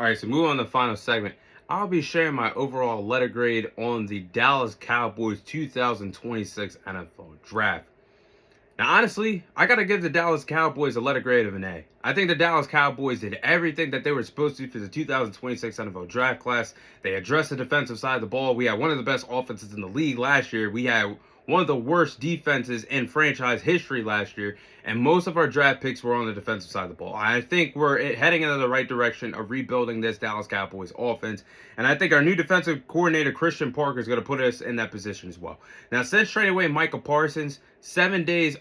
All right, so moving on to the final segment. I'll be sharing my overall letter grade on the Dallas Cowboys 2026 NFL Draft. Now, honestly, I got to give the Dallas Cowboys a letter grade of an A. I think the Dallas Cowboys did everything that they were supposed to for the 2026 NFL Draft class. They addressed the defensive side of the ball. We had one of the best offenses in the league last year. We had one of the worst defenses in franchise history last year, and most of our draft picks were on the defensive side of the ball. I think we're heading in the right direction of rebuilding this Dallas Cowboys offense, and I think our new defensive coordinator, Christian Parker, is going to put us in that position as well. Now, since trading away Micah Parsons 7 days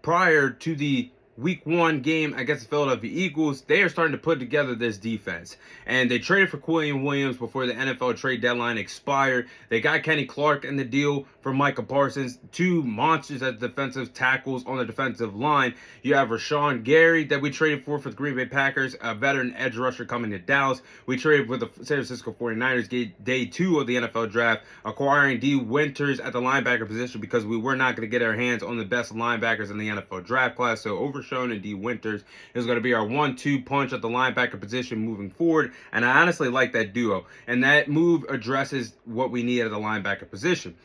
prior to the Week 1 game against the Philadelphia Eagles, they are starting to put together this defense. And they traded for Quillian Williams before the NFL trade deadline expired. They got Kenny Clark in the deal for Micah Parsons. Two monsters as defensive tackles on the defensive line. You have Rashawn Gary that we traded for the Green Bay Packers, a veteran edge rusher coming to Dallas. We traded with the San Francisco 49ers day 2 of the NFL draft, acquiring D. Winters at the linebacker position because we were not going to get our hands on the best linebackers in the NFL draft class. So Overshown and D. Winters is going to be our 1-2 punch at the linebacker position moving forward. And I honestly like that duo. And that move addresses what we need at the linebacker position.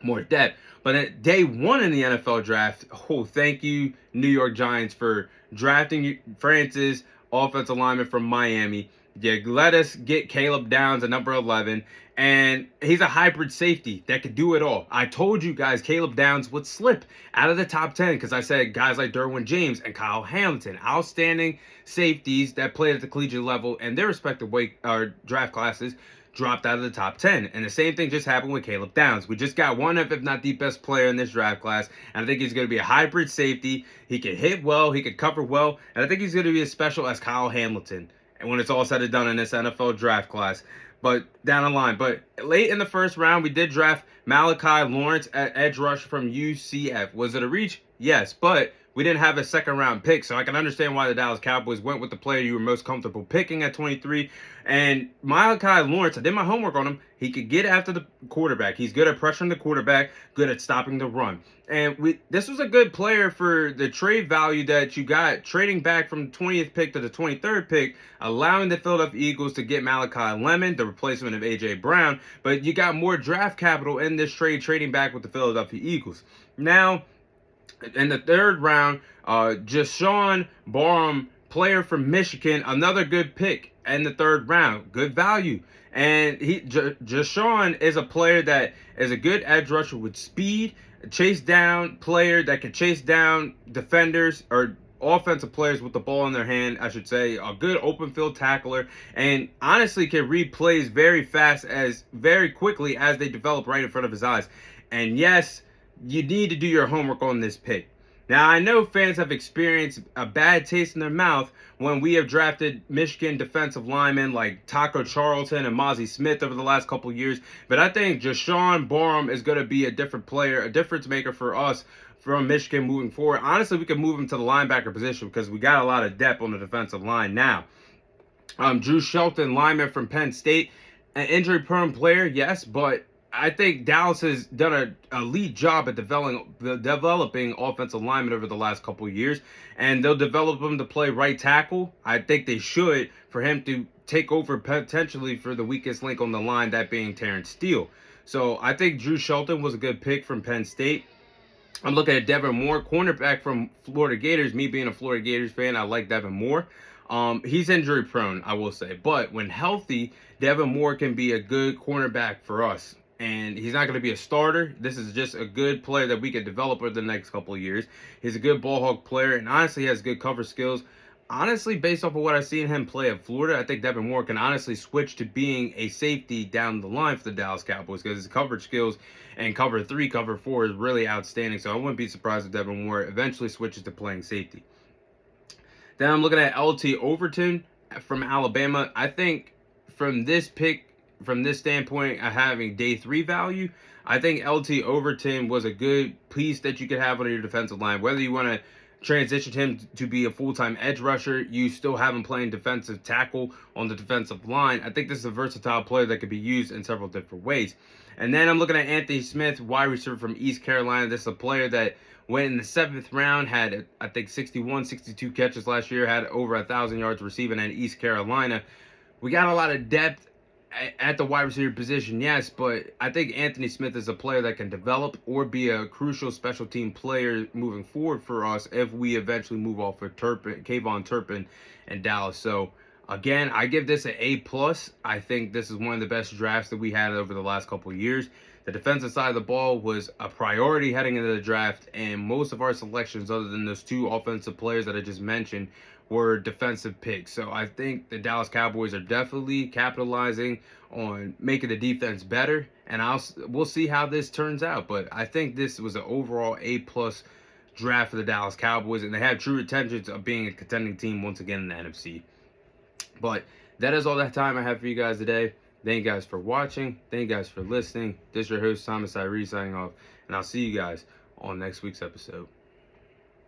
More depth. But at day 1 in the NFL draft, thank you, New York Giants, for drafting Francis, offensive lineman from Miami. You let us get Caleb Downs at number 11, and he's a hybrid safety that could do it all. I told you guys Caleb Downs would slip out of the top 10 because I said guys like Derwin James and Kyle Hamilton, outstanding safeties that played at the collegiate level and their respective draft classes, dropped out of the top 10. And the same thing just happened with Caleb Downs. We just got one of, if not the best player in this draft class. And I think he's going to be a hybrid safety. He can hit well. He can cover well. And I think he's going to be as special as Kyle Hamilton. And when it's all said and done in this NFL draft class. But down the line. But late in the first round, we did draft Malachi Lawrence at edge rusher from UCF. Was it a reach? Yes. But we didn't have a second round pick, so I can understand why the Dallas Cowboys went with the player you were most comfortable picking at 23. And Malachi Lawrence, I did my homework on him. He could get after the quarterback. He's good at pressuring the quarterback, good at stopping the run. And this was a good player for the trade value that you got, trading back from the 20th pick to the 23rd pick, allowing the Philadelphia Eagles to get Malachi Lemon, the replacement of A.J. Brown. But you got more draft capital in this trade, trading back with the Philadelphia Eagles. Now, in the third round, Jashawn Barham, player from Michigan, another good pick in the third round. Good value. And Jashawn is a player that is a good edge rusher with speed, a chase down player that can chase down defenders or offensive players with the ball in their hand, I should say. A good open field tackler, and honestly can read plays very quickly as they develop right in front of his eyes. And yes, you need to do your homework on this pick. Now, I know fans have experienced a bad taste in their mouth when we have drafted Michigan defensive linemen like Taco Charlton and Mozzie Smith over the last couple of years, but I think Jashawn Barham is going to be a different player, a difference maker for us from Michigan moving forward. Honestly, we can move him to the linebacker position because we got a lot of depth on the defensive line now. Drew Shelton, lineman from Penn State, an injury-prone player, yes, but I think Dallas has done a lead job at developing offensive linemen over the last couple of years, and they'll develop him to play right tackle. I think they should, for him to take over potentially for the weakest link on the line, that being Terrence Steele. So I think Drew Shelton was a good pick from Penn State. I'm looking at Devin Moore, cornerback from Florida Gators. Me being a Florida Gators fan, I like Devin Moore. He's injury prone, I will say, but when healthy, Devin Moore can be a good cornerback for us. And he's not going to be a starter. This is just a good player that we can develop over the next couple of years. He's a good ball hawk player and honestly has good cover skills. Honestly, based off of what I've seen him play at Florida, I think Devin Moore can honestly switch to being a safety down the line for the Dallas Cowboys because his coverage skills and cover 3, cover 4 is really outstanding. So I wouldn't be surprised if Devin Moore eventually switches to playing safety. Then I'm looking at LT Overton from Alabama. I think from this pick, from this standpoint of having day 3 value, I think LT Overton was a good piece that you could have on your defensive line. Whether you want to transition him to be a full-time edge rusher, you still have him playing defensive tackle on the defensive line. I think this is a versatile player that could be used in several different ways. And then I'm looking at Anthony Smith, wide receiver from East Carolina. This is a player that went in the 7th round, had, I think, 61, 62 catches last year, had over 1,000 yards receiving at East Carolina. We got a lot of depth at the wide receiver position, yes, but I think Anthony Smith is a player that can develop or be a crucial special team player moving forward for us if we eventually move off of Kayvon Turpin and Dallas. So again, I give this an A+. I think this is one of the best drafts that we had over the last couple of years. The defensive side of the ball was a priority heading into the draft, and most of our selections, other than those two offensive players that I just mentioned, were defensive picks. So I think the Dallas Cowboys are definitely capitalizing on making the defense better, and we'll see how this turns out. But I think this was an overall A+ draft for the Dallas Cowboys, and they have true intentions of being a contending team once again in the NFC. But that is all that time I have for you guys today. Thank you guys for watching. Thank you guys for listening. This is your host, Thomas Irie, signing off, and I'll see you guys on next week's episode.